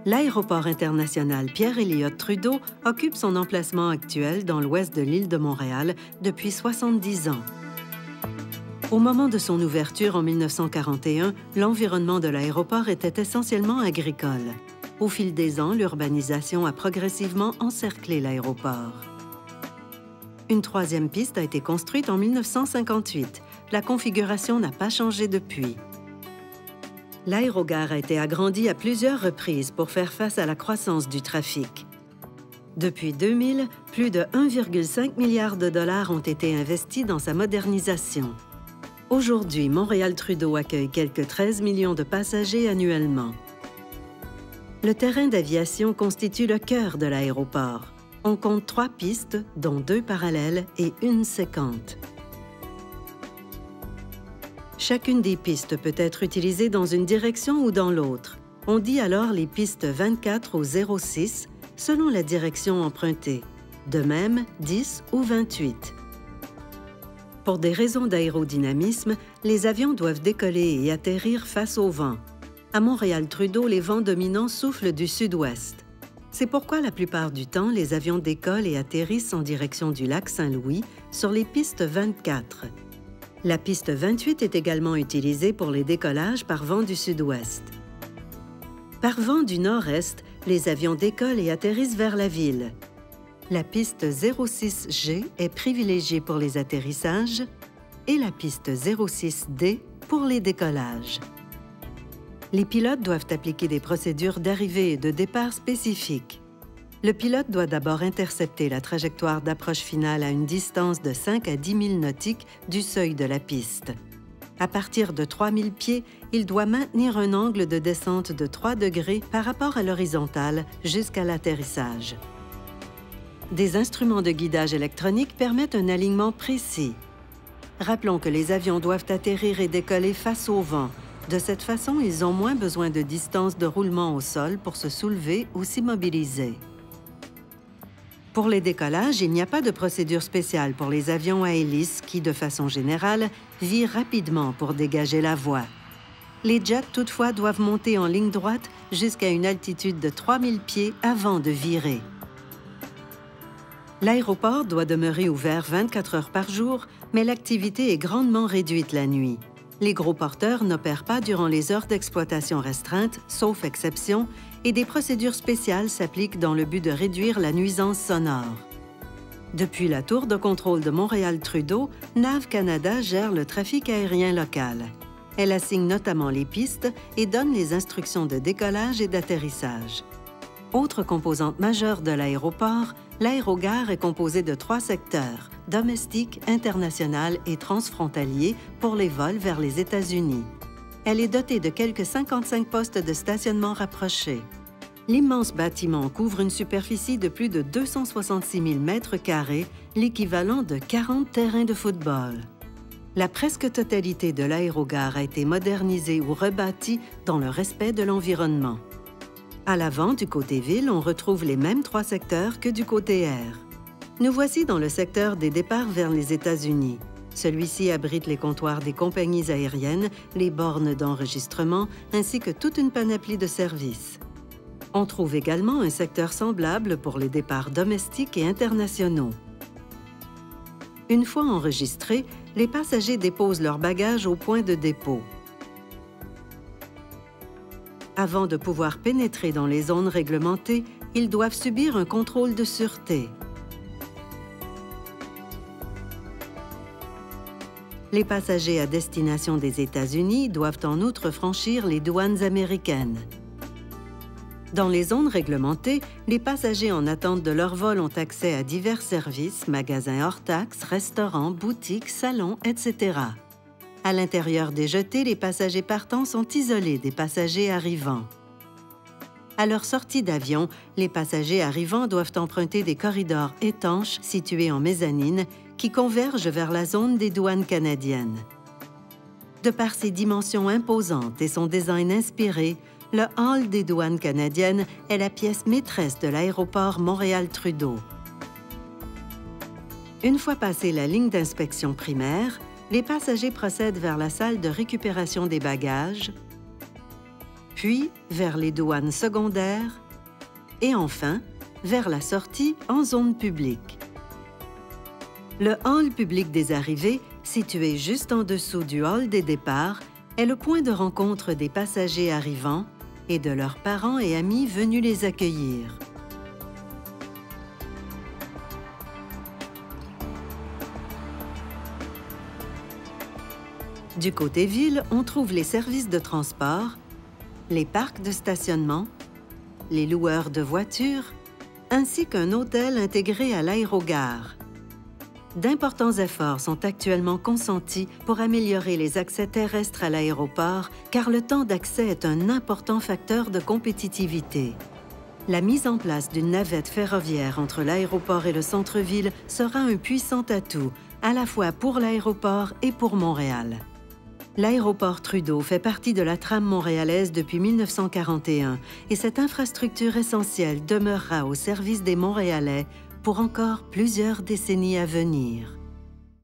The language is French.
L'aéroport international Pierre-Elliott Trudeau occupe son emplacement actuel dans l'ouest de l'île de Montréal depuis 70 ans. Au moment de son ouverture en 1941, l'environnement de l'aéroport était essentiellement agricole. Au fil des ans, l'urbanisation a progressivement encerclé l'aéroport. Une troisième piste a été construite en 1958. La configuration n'a pas changé depuis. L'aérogare a été agrandi à plusieurs reprises pour faire face à la croissance du trafic. Depuis 2000, plus de 1,5 milliard de dollars ont été investis dans sa modernisation. Aujourd'hui, Montréal-Trudeau accueille quelques 13 millions de passagers annuellement. Le terrain d'aviation constitue le cœur de l'aéroport. On compte 3 pistes, dont 2 parallèles et 1 séquente. Chacune des pistes peut être utilisée dans une direction ou dans l'autre. On dit alors les pistes 24 ou 06 selon la direction empruntée. De même, 10 ou 28. Pour des raisons d'aérodynamisme, les avions doivent décoller et atterrir face au vent. À Montréal-Trudeau, les vents dominants soufflent du sud-ouest. C'est pourquoi la plupart du temps, les avions décollent et atterrissent en direction du lac Saint-Louis sur les pistes 24. La piste 28 est également utilisée pour les décollages par vent du sud-ouest. Par vent du nord-est, les avions décollent et atterrissent vers la ville. La piste 06G est privilégiée pour les atterrissages et la piste 06D pour les décollages. Les pilotes doivent appliquer des procédures d'arrivée et de départ spécifiques. Le pilote doit d'abord intercepter la trajectoire d'approche finale à une distance de 5 à 10 000 nautiques du seuil de la piste. À partir de 3 000 pieds, il doit maintenir un angle de descente de 3 degrés par rapport à l'horizontale jusqu'à l'atterrissage. Des instruments de guidage électronique permettent un alignement précis. Rappelons que les avions doivent atterrir et décoller face au vent. De cette façon, ils ont moins besoin de distance de roulement au sol pour se soulever ou s'immobiliser. Pour les décollages, il n'y a pas de procédure spéciale pour les avions à hélice qui, de façon générale, virent rapidement pour dégager la voie. Les jets, toutefois, doivent monter en ligne droite jusqu'à une altitude de 3 000 pieds avant de virer. L'aéroport doit demeurer ouvert 24 heures par jour, mais l'activité est grandement réduite la nuit. Les gros porteurs n'opèrent pas durant les heures d'exploitation restreintes, sauf exception, et des procédures spéciales s'appliquent dans le but de réduire la nuisance sonore. Depuis la tour de contrôle de Montréal-Trudeau, NAV Canada gère le trafic aérien local. Elle assigne notamment les pistes et donne les instructions de décollage et d'atterrissage. Autre composante majeure de l'aéroport, l'aérogare est composée de 3 secteurs, domestique, international et transfrontalier pour les vols vers les États-Unis. Elle est dotée de quelques 55 postes de stationnement rapprochés. L'immense bâtiment couvre une superficie de plus de 266 000 mètres carrés, l'équivalent de 40 terrains de football. La presque totalité de l'aérogare a été modernisée ou rebâtie dans le respect de l'environnement. À l'avant, du côté ville, on retrouve les mêmes 3 secteurs que du côté air. Nous voici dans le secteur des départs vers les États-Unis. Celui-ci abrite les comptoirs des compagnies aériennes, les bornes d'enregistrement, ainsi que toute une panoplie de services. On trouve également un secteur semblable pour les départs domestiques et internationaux. Une fois enregistrés, les passagers déposent leurs bagages au point de dépôt. Avant de pouvoir pénétrer dans les zones réglementées, ils doivent subir un contrôle de sûreté. Les passagers à destination des États-Unis doivent en outre franchir les douanes américaines. Dans les zones réglementées, les passagers en attente de leur vol ont accès à divers services, magasins hors taxes, restaurants, boutiques, salons, etc. À l'intérieur des jetées, les passagers partants sont isolés des passagers arrivants. À leur sortie d'avion, les passagers arrivants doivent emprunter des corridors étanches situés en mezzanine qui convergent vers la zone des douanes canadiennes. De par ses dimensions imposantes et son design inspiré, le hall des douanes canadiennes est la pièce maîtresse de l'aéroport Montréal-Trudeau. Une fois passée la ligne d'inspection primaire, les passagers procèdent vers la salle de récupération des bagages, puis vers les douanes secondaires et enfin vers la sortie en zone publique. Le hall public des arrivées, situé juste en dessous du hall des départs, est le point de rencontre des passagers arrivants et de leurs parents et amis venus les accueillir. Du côté ville, on trouve les services de transport, les parcs de stationnement, les loueurs de voitures, ainsi qu'un hôtel intégré à l'aérogare. D'importants efforts sont actuellement consentis pour améliorer les accès terrestres à l'aéroport, car le temps d'accès est un important facteur de compétitivité. La mise en place d'une navette ferroviaire entre l'aéroport et le centre-ville sera un puissant atout, à la fois pour l'aéroport et pour Montréal. L'aéroport Trudeau fait partie de la trame montréalaise depuis 1941 et cette infrastructure essentielle demeurera au service des Montréalais pour encore plusieurs décennies à venir.